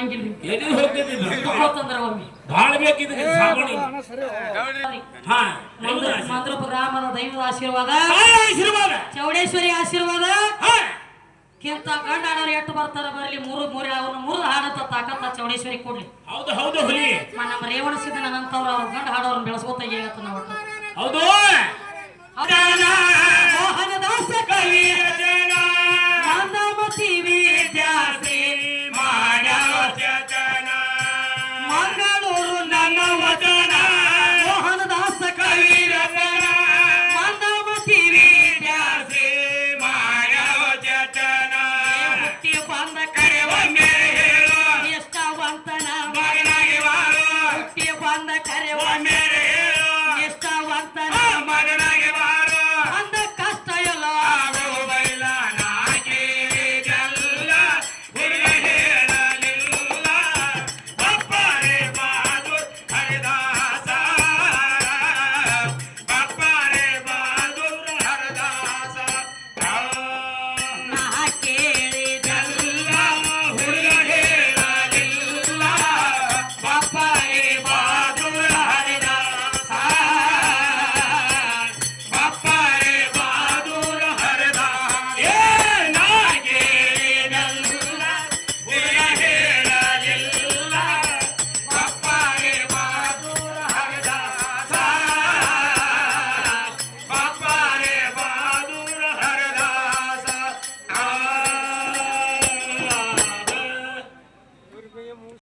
ಆಗಂಗಿಲ್ರಿ ಎಲ್ಲಿ ಹೋಗ್ತಿದ್ದಿಲ್ಲ ಗೊತ್ತಂದ್ರ ಒಮ್ಮೆ ಬಾಳ ಬೇಕಿದ್ರೆ ಸಾಬಣಿ ಹಾ ಮಂದ್ರಪ ಗ್ರಾಮದ ದೈವದ ಆಶೀರ್ವಾದ ಆಶೀರ್ವಾದ ಚೌಡೇಶ್ವರಿ ಆಶೀರ್ವಾದ ಹಾ ಕಿಂತ ಗಂಡ ಹಾಡೋರು ಎಷ್ಟು ಬರ್ತಾರ ಬರ್ಲಿ ಅವ್ರನ್ನ ಮೂರು ಹಾಡತ್ತ ತಾಕತ್ತ ಚೌಡೇಶ್ವರಿ ಕೊಡ್ಲಿ ಹೌದು ಹೌದು ಹುಲಿ ನಮ್ಮ ರೇವಣ ಸಿದ್ದನಂತವ್ರು ಅವ್ರ ಗಂಡ ಹಾಡೋರ್ನ ಬೆಳೆಸ್ಕೋತ ಹೇಗತ್ತ ನಾವು ಹೌದು ಮೋಹನದಾಸ ಕವಿಯ ಜನ ನಂದಮತಿ